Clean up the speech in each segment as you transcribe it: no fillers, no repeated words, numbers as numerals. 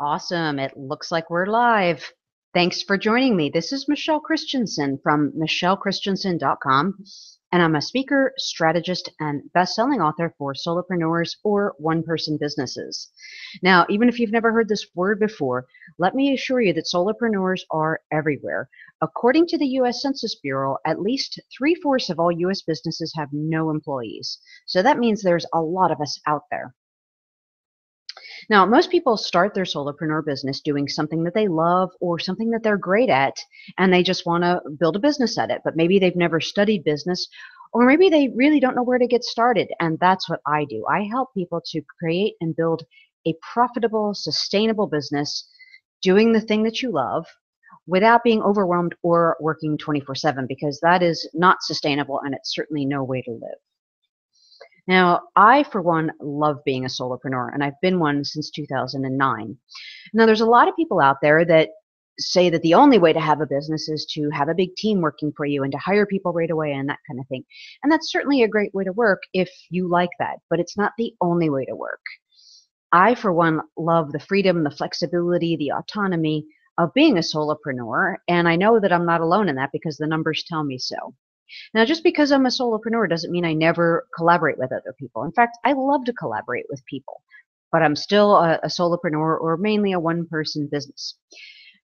Awesome. It looks like we're live. Thanks for joining me. This is Michelle Christensen from michellechristensen.com, and I'm a speaker, strategist, and best-selling author for solopreneurs or one-person businesses. Now, even if you've never heard this word before, let me assure you that solopreneurs are everywhere. According to the U.S. Census Bureau, at least three-fourths of all U.S. businesses have no employees. So that means there's a lot of us out there. Now, most people start their solopreneur business doing something that they love or something that they're great at, and they just want to build a business at it. But maybe they've never studied business, or maybe they really don't know where to get started. And that's what I do. I help people to create and build a profitable, sustainable business doing the thing that you love without being overwhelmed or working 24/7, because that is not sustainable and it's certainly no way to live. Now, I, for one, love being a solopreneur, and I've been one since 2009. Now, there's a lot of people out there that say that the only way to have a business is to have a big team working for you and to hire people right away and that kind of thing. And that's certainly a great way to work if you like that, but it's not the only way to work. I, for one, love the freedom, the flexibility, the autonomy of being a solopreneur, and I know that I'm not alone in that because the numbers tell me so. Now, just because I'm a solopreneur doesn't mean I never collaborate with other people. In fact, I love to collaborate with people, but I'm still a solopreneur or mainly a one-person business.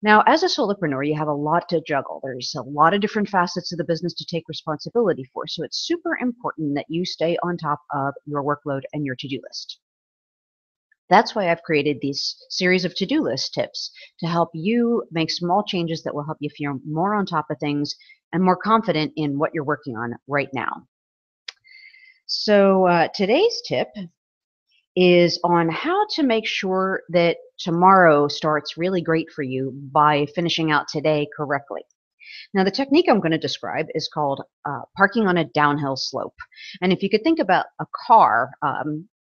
Now, as a solopreneur, you have a lot to juggle. There's a lot of different facets of the business to take responsibility for, so it's super important that you stay on top of your workload and your to-do list. That's why I've created these series of to-do list tips to help you make small changes that will help you feel more on top of things and more confident in what you're working on right now. So today's tip is on how to make sure that tomorrow starts really great for you by finishing out today correctly. Now, the technique I'm going to describe is called parking on a downhill slope. And if you could think about a car,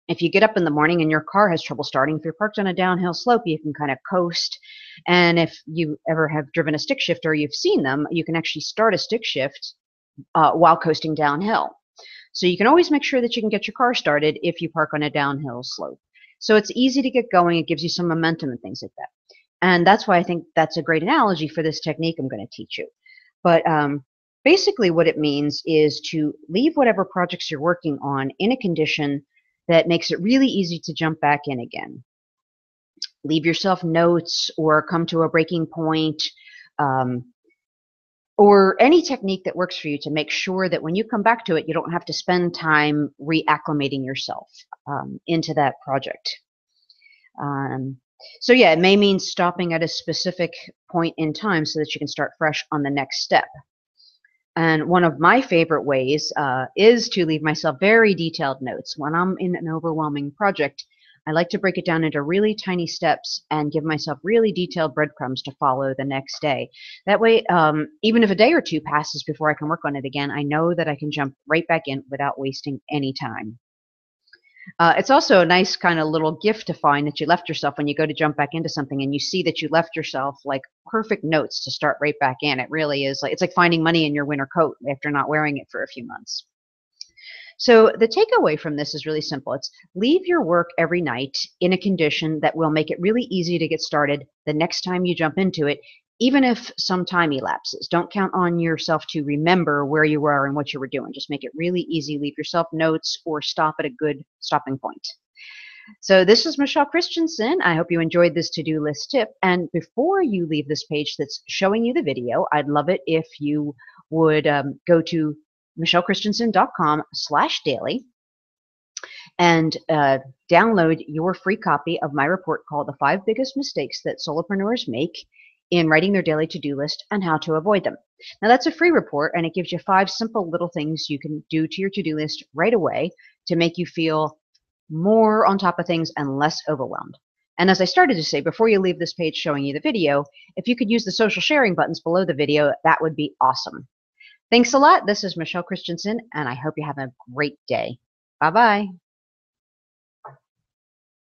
if you get up in the morning and your car has trouble starting, if you're parked on a downhill slope, you can kind of coast. And if you ever have driven a stick shift or you've seen them, you can actually start a stick shift while coasting downhill. So you can always make sure that you can get your car started if you park on a downhill slope. So it's easy to get going. It gives you some momentum and things like that. And that's why I think that's a great analogy for this technique I'm going to teach you. But basically what it means is to leave whatever projects you're working on in a condition that makes it really easy to jump back in again. Leave yourself notes or come to a breaking point, or any technique that works for you to make sure that when you come back to it, you don't have to spend time reacclimating yourself into that project. So yeah, it may mean stopping at a specific point in time so that you can start fresh on the next step. And one of my favorite ways is to leave myself very detailed notes. When I'm in an overwhelming project, I like to break it down into really tiny steps and give myself really detailed breadcrumbs to follow the next day. That way, even if a day or two passes before I can work on it again, I know that I can jump right back in without wasting any time. It's also a nice kind of little gift to find that you left yourself when you go to jump back into something and you see that you left yourself like perfect notes to start right back in. It really is like it's like finding money in your winter coat after not wearing it for a few months. So the takeaway from this is really simple. It's leave your work every night in a condition that will make it really easy to get started the next time you jump into it, even if some time elapses. Don't count on yourself to remember where you were and what you were doing. Just make it really easy. Leave yourself notes or stop at a good stopping point. So this is Michelle Christensen. I hope you enjoyed this to-do list tip. And before you leave this page that's showing you the video, I'd love it if you would go to michellechristensen.com/daily and download your free copy of my report called The 5 Biggest Mistakes That Solopreneurs Make in Writing Their Daily To-Do List and How to Avoid Them. Now, that's a free report, and it gives you 5 simple little things you can do to your to-do list right away to make you feel more on top of things and less overwhelmed. And as I started to say, before you leave this page showing you the video, if you could use the social sharing buttons below the video, that would be awesome. Thanks a lot. This is Michelle Christensen, and I hope you have a great day. Bye-bye.